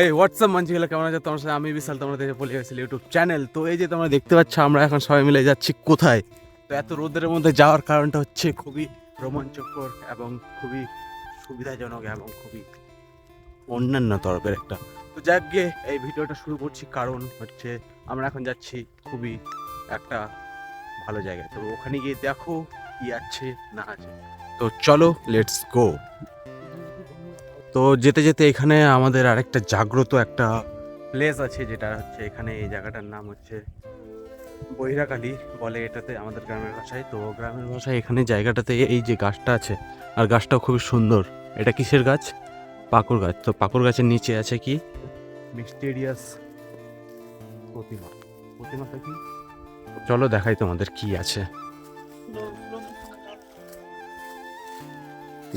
এই হোয়াটসঅ্যাপ মানছিগুলো কেমন আছে তোমার সাথে আমি বিশাল, তোমরা দেখে বলে গেছিল ইউটিউব চ্যানেল। তো এই যে তোমরা দেখতে পাচ্ছ আমরা এখন সবাই মিলে যাচ্ছি কোথায়। তো এত রোদের মধ্যে যাওয়ার কারণটা হচ্ছে খুবই রোমাঞ্চকর এবং খুবই সুবিধাজনক এবং খুবই অন্যান্য তরফের একটা। তো যাক গিয়ে এই ভিডিওটা শুরু করছি কারণ হচ্ছে আমরা এখন যাচ্ছি খুবই একটা ভালো জায়গায়। তো ওখানে গিয়ে দেখো কি আছে না আছে। তো চলো লেটস গো। তো যেতে যেতে এখানে আমাদের আরেকটা জাগ্রত একটা প্লেস আছে, যেটা হচ্ছে এখানে এই জায়গাটার নাম হচ্ছে বহিরাকালী বলে এটাতে আমাদের গ্রামের ভাষায়। তো গ্রামের ভাষায় এখানে জায়গাটাতে এই যে গাছটা আছে, আর গাছটাও খুবই সুন্দর। এটা কিসের গাছ? পাকুড় গাছ। তো পাকুড় গাছের নিচে আছে কি মিস্টেরিয়াস প্রতিমা। প্রতিমাটা কি চলো দেখাই তোমাদের কি আছে।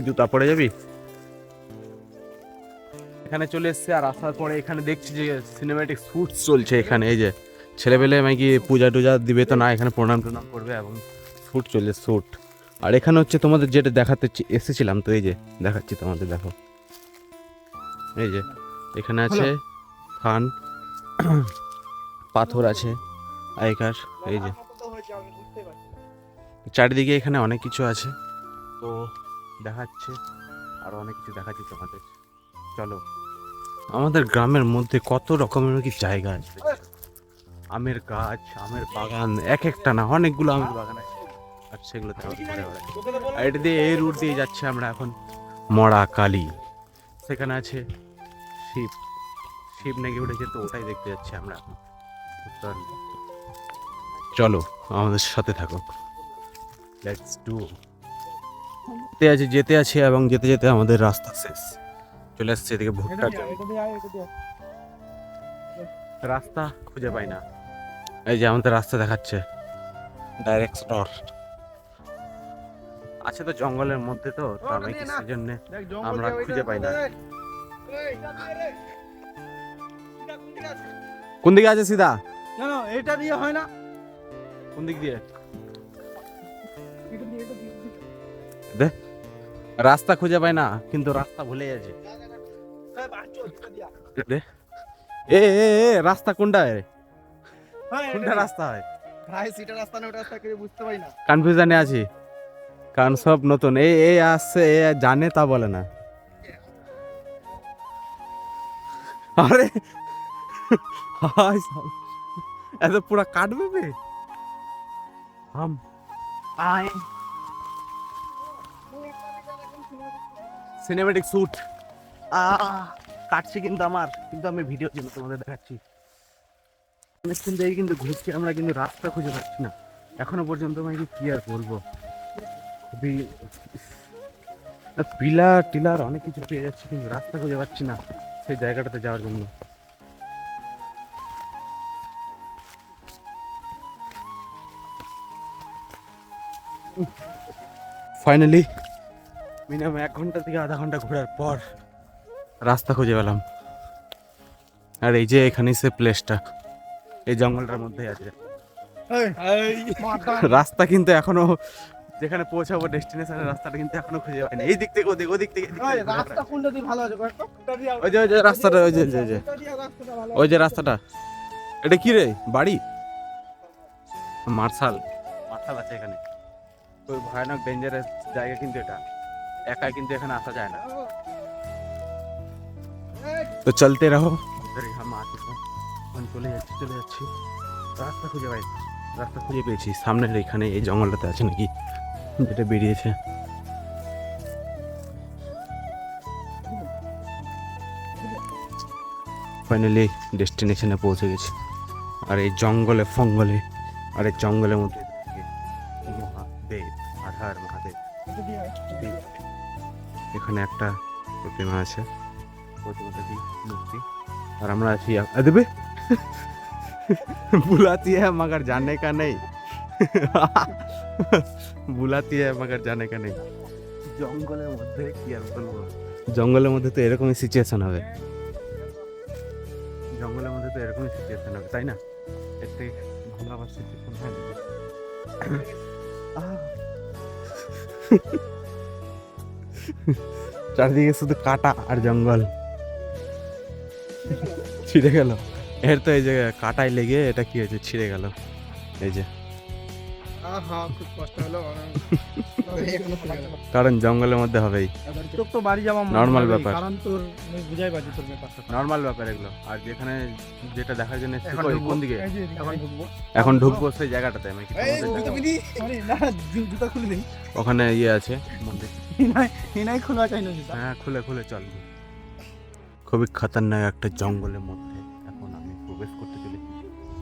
জুতা পরে যাবি? এখানে চলে এসছে আর আসার পরে এখানে দেখছি যে সিনেম্যাটিক শ্যুট চলছে এখানে। এই যে ছেলেবেলে আমি কি পূজা টুজা দিবে তো না, এখানে প্রণাম টনাম করবে এবং শ্যুট চলছে শ্যুট। আর এখানে হচ্ছে তোমাদের যেটা দেখাতে এসেছিলাম, তো এই যে দেখাচ্ছি তোমাদের, দেখো এই যে এখানে আছে খান পাথর আছে আগেকার। এই যে চারিদিকে এখানে অনেক কিছু আছে, তো দেখাচ্ছে আরো অনেক কিছু দেখাচ্ছি তোমাদের। চলো। আমাদের গ্রামের মধ্যে কত রকমের কি জায়গা আছে, আমের গাছ, আমের বাগান, এক একটা না অনেকগুলো আমের বাগান আছে। আর সেগুলোতে আমরা ঘুরে বেড়াচ্ছি। আর এটা দিয়ে এই রুট দিয়ে যাচ্ছে আমরা এখন মরা কালী। সেখানে আছে শিব, শিব নাকি উঠেছে, তো ওটাই দেখতে যাচ্ছি আমরা এখন। চলো আমাদের সাথে থাকো, লেটস ডু। যেতে আছি এবং যেতে যেতে আমাদের রাস্তা শেষ। চলে আসছে এদিকে ভুট্টার রাস্তা খুঁজে পাই না। এই যে আমাদের রাস্তা দেখাচ্ছে ডাইরেক্ট স্টর আছে তো জঙ্গলের মধ্যে, তো আমি কিসের জন্য আমরা খুঁজে পাই না। কোন দিকে আছে সিধা? না এটা দিয়ে হয় না। কোন দিক দিয়ে? দে রাস্তা খুঁজে পাই না, কিন্তু রাস্তা ভুলে যাচ্ছে। দে এ এ এ রাস্তা কোনটা? কোনটা রাস্তা হয় ভাই? সেটা রাস্তা না, ওটা রাস্তা করে বুঝতে পারি না। কনফিউশনে আছি কারণ সব নতুন। এই এই আসছে, এ জানে তা বলে না। আরে হাই সাল, এত পুরা কাটবে বে হাম আয়। সিনেম্যাটিক শ্যুট কাটছি কিন্তু আমার, কিন্তু আমি ভিডিও জন্য তোমাদের দেখাচ্ছি। অনেকক্ষণ থেকে কিন্তু ঘুরছি আমরা, কিন্তু রাস্তা খুঁজে পাচ্ছি না এখনো পর্যন্ত। আমি কি আর বলবো, খুবই পিলার টিলার অনেক কিছু পেয়ে যাচ্ছি, কিন্তু রাস্তা খুঁজে পাচ্ছি না সেই জায়গাটাতে যাওয়ার জন্য। ফাইনালি মিনিমাম 1 ঘন্টা থেকে আধা ঘন্টা ঘোরার পর রাস্তা খুঁজে পেলাম। আর এই যে এখানে সে প্লেসটা এই জঙ্গলটার মধ্যে আছে। রাস্তা কিন্তু এখনো যেখানে পৌঁছাবো ডেস্টিনেশনের রাস্তাটা কিন্তু এখনো খুঁজে পাইনি। এই দিক থেকে ওদিক, ওদিক থেকে রাস্তা কোনটা দিয়ে ভালো আছে? ওই যে রাস্তাটা, ওই যে ওই যে রাস্তাটা। এটা কি রে বাড়ি? মার্শাল মার্শাল আছে এখানে। তো ভয়ানক ডেঞ্জারাস জায়গা কিন্তু এটা, একাই কিন্তু এখানে আসা যায় না। তো চলতে রহো, চলে যাচ্ছি। রাস্তা খুঁজে পাই, রাস্তা খুঁজে পেয়েছি সামনের এখানে এই জঙ্গলটাতে আছে নাকি যেটা বেরিয়েছে। ফাইনালি ডেস্টিনেশনে পৌঁছে গেছি। আর এই জঙ্গলে ফঙ্গলে, আর এই জঙ্গলের মধ্যে মহাদেব, আধার মহাদেব। এখানে একটা প্রতিমা আছে, প্রতিমাটা কি মূর্তি। আর আমরা আছি দেবে बुलाती है मगर जाने का नहीं বুলাতি है मगर जाने का नहीं। জঙ্গলের মধ্যে কি আর বলবো, জঙ্গলের মধ্যে তো এরকমই সিচুয়েশন হবে, জঙ্গলের মধ্যে তো এরকমই সিচুয়েশন হবে, তাই না? এর থেকে ভালো আবার সিচুয়েশন হয় না। চারদিকে শুধু কাটা আর জঙ্গল। ছিঁড়ে গেল। এর তো এই যে কাটায় লেগে এটা কি হয়েছে, ছিঁড়ে গেল। এই যে আহা খুব কষ্ট হলো এখনো খুলে গেল। কারণ জঙ্গলের মধ্যে হবেই, তোর তো বাড়ি যাওয়া Normal ব্যাপার। কারণ তোর আমি বুঝাই পাচ্ছি তোর ব্যাপারটা। নর্মাল ব্যাপার এগুলো। আর যেখানে যেটা দেখার জন্য এসেছি, এখন কই, ঢুকবো। কোন দিকে এই যে এখন ঢুকবো। এখন ঢুকবো সেই জায়গাটাতে, আমি কি এই তোমাদের জুতো দেখাবো? বিধি সরি না জুতো খুলে দিই। ওখানে ইয়ে আছে মন্দির। হিনাই খোলা চাই না জুতো। হ্যাঁ, খুলে খুলে চল। খুবই খতরনাক একটা জঙ্গলের মধ্যে এখন আমি প্রবেশ করতে চলেছি।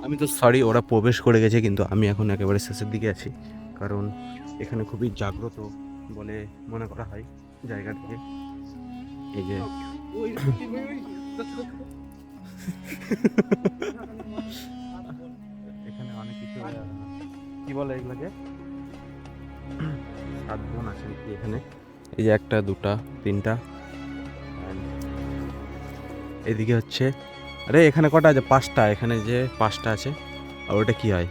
আমি তো সরি, ওরা প্রবেশ করে গেছে, কিন্তু আমি এখন একেবারে শেষের দিকে আছি, কারণ এখানে খুবই জাগ্রত বলে মনে করা হয় জায়গাটাকে। এই যে ওই এখানে অনেক কিছু কি বলে এগুলোকে, সাত বোন আছে নাকি এখানে। এই যে একটা, দুটা, তিনটা, and এদিকে হচ্ছে, আরে এখানে কটা আছে, পাঁচটা। এখানে যে পাঁচটা আছে। আর ওটা কি হয়,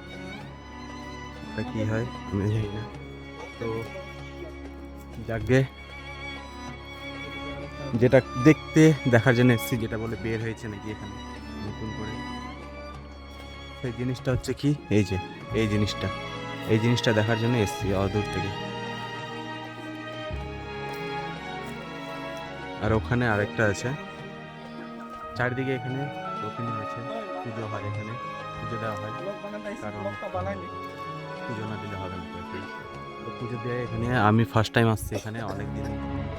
ওটা কি হয় আমি জানি না। তো যাকে যেটা দেখতে দেখার জন্য এসেছি, যেটা বলে বের হয়েছে নাকি এখানে নতুন করে, সেই জিনিসটা হচ্ছে কি, এই যে এই জিনিসটা দেখার জন্য এসেছি অদূর থেকে। আর ওখানে আরেকটা আছে, চারিদিকে এখানে প্রতিমা আছে, পুজো হয়, এখানে পুজো দেওয়া হয়। কারণ পুজো না দিলে হবে না, তো পুজো দিয়ে এখানে আমি ফার্স্ট টাইম আসছি এখানে, অনেক দিন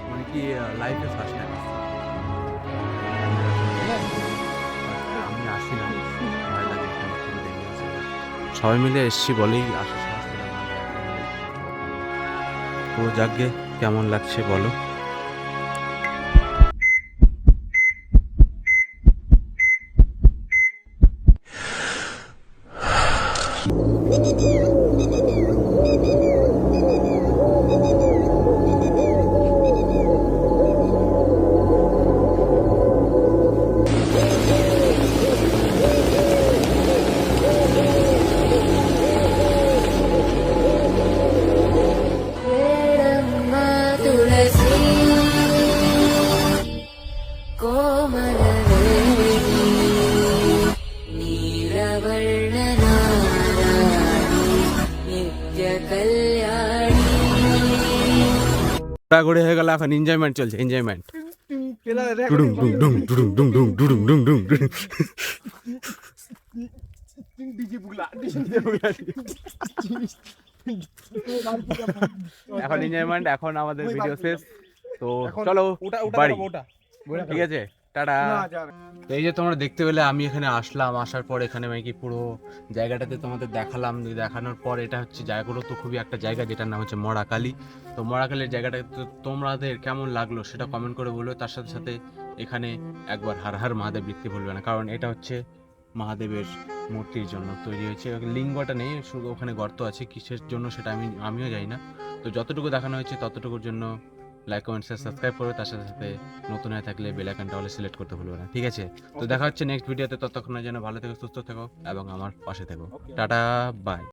মানে কি লাইফে ফার্স্ট টাইম আসছি। আমি আসি না, ভয় লাগে এখানে, খুবই dangerous জায়গা। সবাই মিলে এসছি বলেই আসা সাহস পেলাম না। তো যাকে কেমন লাগছে বলো। तुलसी कोमलवेणी नीलवर्णनारायणी नित्यकल्याणी ঘোরাঘুরি হয়ে গেল, এখন এনজয়মেন্ট চলছে, এনজয়মেন্ট। ডুডুং ডুং ডুং ডুডুং ডুং ডুং ডুডুং ডুং ডুং ডুডুং। ডিজি বুগলা এখন এনজয়মেন্ট, এখন আমাদের ওই ভিডিও বাবু, শেষ। তো এখন চলো ওটা বাড়ি, ওটা ঠিক আছে, টাটা। তো এই যে তোমরা দেখতে পেলে, আমি এখানে আসলাম, আসার পর এখানে মানে কি পুরো জায়গাটাতে তোমাদের দেখালাম। দেখানোর পর এটা হচ্ছে জায়গাগুলো তো খুবই একটা জায়গা, যেটার নাম হচ্ছে মরাকালী। তো মরাকালীর জায়গাটা তো তোমাদের কেমন লাগলো সেটা কমেন্ট করে বলবে। তার সাথে সাথে এখানে একবার হর হর মহাদেব লিখতে ভুলবে না, কারণ এটা হচ্ছে মহাদেবের মূর্তির জন্য তৈরি হয়েছে। লিঙ্গটা নেই, শুধু ওখানে গর্ত আছে, কিসের জন্য সেটা আমিও জানি না। তো যতটুকু দেখানো হয়েছে ততটুকুর জন্য লাইক, কমেন্ট, শেয়ার, সাবস্ক্রাইব করবে। তার সাথে সাথে নতুন হয়ে থাকলে বেল আইকনটা অলে সিলেক্ট করতে ভুলবে না, ঠিক আছে? তো দেখা হচ্ছে নেক্সট ভিডিওতে। ততক্ষণের জন্য ভালো থেকো, সুস্থ থেকো এবং আমার পাশে থেকো। Tata, by.